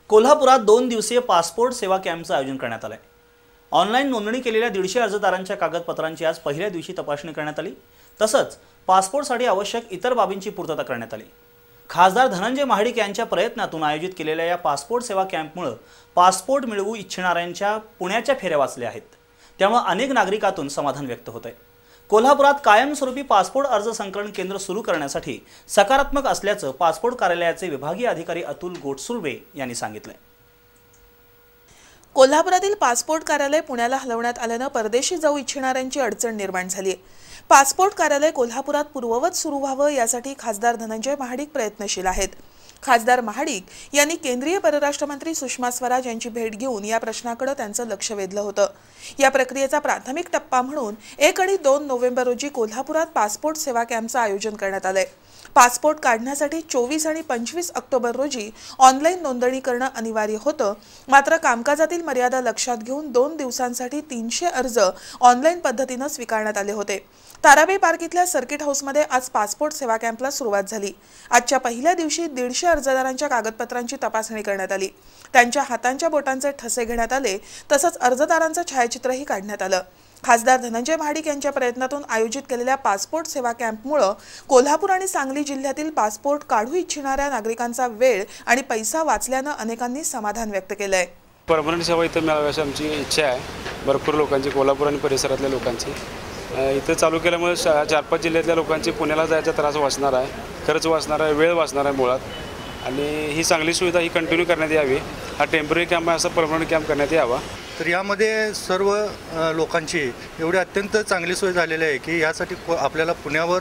कोल्हापुरात 2 दिवसीय पासपोर्ट सेवा कॅम्पचं आयोजन करण्यात आलं आहे। ऑनलाईन नोंदणी केलेल्या 150 अर्जदारांच्या कागदपत्रांची आज पहिल्या दिवशी तपासणी करण्यात आली। तसंच पासपोर्टसाठी आवश्यक इतर बाबींची पूर्तता करण्यात आली। खासदार धनंजय महाडिक यांच्या प्रयत्नातून आयोजित केलेल्या या पासपोर्ट सेवा कॅम्पमुळे पासपोर्ट मिळवू इच्छिणाऱ्यांच्या पुण्याच्या फेऱ्या वाचल्या आहेत। त्यामुळे अनेक नागरिकांतून समाधान व्यक्त होत आहे। कोल्हापुरात कायमस्वरूपी पासपोर्ट अर्ज संकलन केंद्र सुरू करण्यासाठी सकारात्मक असल्याचं पासपोर्ट कार्यालयाचे विभागीय अधिकारी अतुल गोटसुर्वे यांनी सांगितले। कोल्हापुरातील पासपोर्ट कार्यालय पुण्याला हलवण्यात आल्याने परदेशी जाऊ इच्छिणाऱ्यांची अडचण निर्माण झाली आहे। पासपोर्ट कार्यालय कोल्हापुरात पूर्ववत सुरू व्हावं यासाठी खासदार धनंजय महाडिक प्रयत्नशील आहेत। खासदार महाडिक यांनी केंद्रीय परराष्ट्र मंत्री सुषमा स्वराज यांची भेट घेऊन या प्रश्नाकडे त्यांचं लक्ष वेधलं होतं। या प्रक्रियेचा प्राथमिक टप्पा म्हणून 1 आणि 2 नोव्हेंबर रोजी कोल्हापुरात पासपोर्ट सेवा कॅम्पचं आयोजन करण्यात आलंय। पासपोर्ट काढण्यासाठी 24 आणि 25 ऑक्टोबर रोजी ऑनलाईन नोंदणी करणं अनिवार्य होतं। मात्र कामकाजातील मर्यादा लक्षात घेऊन 2 दिवसांसाठी 300 अर्ज ऑनलाईन पद्धतीनं स्वीकारण्यात आले होते। ताराबाई पार्क इथल्या सर्किट हाऊसमध्ये आज पासपोर्ट सेवा कॅम्पला सुरुवात झाली। आजच्या पहिल्या दिवशी 150 अर्जदारांच्या कागदपत्रांची तपासणी करण्यात आली। त्यांच्या हातांच्या बोटांचे ठसे घेण्यात आले, तसंच अर्जदारांचं छायाचित्रही काढण्यात आलं। खासदार धनंजय महाडिक यांच्या प्रयत्नातून आयोजित केलेल्या पासपोर्ट सेवा कॅम्पमुळे कोल्हापूर आणि सांगली जिल्ह्यातील पासपोर्ट काढू इच्छिणाऱ्या नागरिकांचा वेळ आणि पैसा वाचल्यानं अनेकांनी समाधान व्यक्त केलंय। परमनंट सेवा इथं मिळावी अशी आमची इच्छा आहे। भरपूर लोकांची, कोल्हापूर आणि परिसरातल्या लोकांची इथं चालू केल्यामुळे 4-5 जिल्ह्यातल्या लोकांची पुण्याला जायचा त्रास वाचणार आहे, खर्च वाचणार आहे, वेळ वाचणार आहे मुळात। आणि ही चांगली सुविधा ही कंटिन्यू करण्यात यावी। हा टेम्पररी कॅम्प आहे, असा परमनंट कॅम्प करण्यात यावा। तर यामध्ये सर्व लोकांची एवढी अत्यंत चांगली सोय झालेली आहे की यासाठी आपल्याला पुण्यावर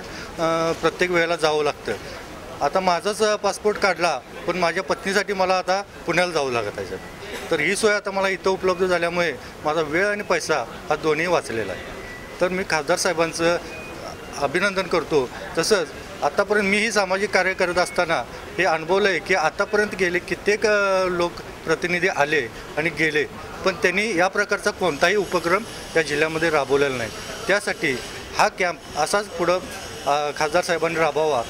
प्रत्येक वेळेला जावं लागतं। आता माझाच पासपोर्ट काढला, पण माझ्या पत्नीसाठी मला आता पुण्याला जावं लागत आहे। तर ही सोय आता मला इथं उपलब्ध झाल्यामुळे माझा वेळ आणि पैसा हा दोन्ही वाचलेला आहे। तर मी खासदार साहेबांचं अभिनंदन करतो। तसंच आतापर्यंत मीही सामाजिक कार्य करत असताना हे अनुभवलं आहे की आतापर्यंत गेले कित्येक लोकप्रतिनिधी आले आणि गेले, पण त्यांनी या प्रकारचा कोणताही उपक्रम या जिल्ह्यामध्ये राबवलेला नाही। त्यासाठी हा कॅम्प असाच पुढं खासदार साहेबांनी राबवावा।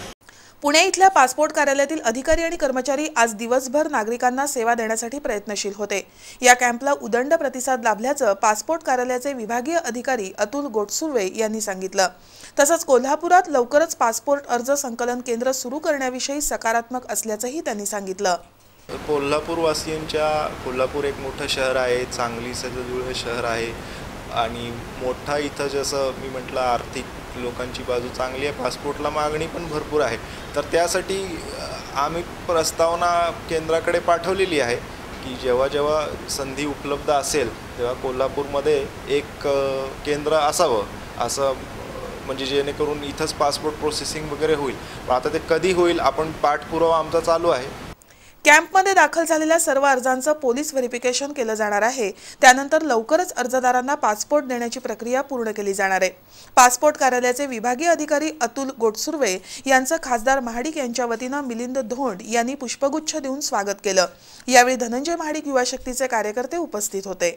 पुणे इथल्या पासपोर्ट कार्यालयातील अधिकारी आणि कर्मचारी आज दिवसभर नागरिकांना सेवा देण्यासाठी प्रयत्नशील होते। या कॅम्पला उदंड प्रतिसाद लाभल्याचं पासपोर्ट कार्यालयाचे विभागीय अधिकारी अतुल गोटसुर्वे यांनी सांगितलं। तसंच कोल्हापुरात लवकरच पासपोर्ट अर्ज संकलन केंद्र सुरू करण्याविषयी सकारात्मक असल्याचंही त्यांनी सांगितलं। कोल्हापूर एक मोठं शहर आहे, सांगलीचं जुळं शहर आहे आणि मोठा इथं जसं मी म्हटलं आर्थिक लोकांची बाजू चांगली आहे, पासपोर्टला मागणी पण भरपूर आहे। तर त्यासाठी आम्ही प्रस्तावना केंद्राकडे पाठवलेली आहे की जेव्हा संधी उपलब्ध असेल तेव्हा कोल्हापूरमध्ये एक केंद्र असावं, असं म्हणजे जेणेकरून इथंच पासपोर्ट प्रोसेसिंग वगैरे होईल। पण आता ते कधी होईल आपण पाठपुरावा आमचा चालू आहे। कॅम्पमध्ये दाखल झालेल्या सर्व अर्जांचं पोलीस व्हेरिफिकेशन केलं जाणार आहे। त्यानंतर लवकरच अर्जदारांना पासपोर्ट देण्याची प्रक्रिया पूर्ण केली जाणार आहे। पासपोर्ट कार्यालयाचे विभागीय अधिकारी अतुल गोटसुर्वे यांचं खासदार महाडिक यांच्या वतीनं मिलिंद धोंड यांनी पुष्पगुच्छ देऊन स्वागत केलं। यावेळी धनंजय महाडिक युवा शक्तीचे कार्यकर्ते उपस्थित होते।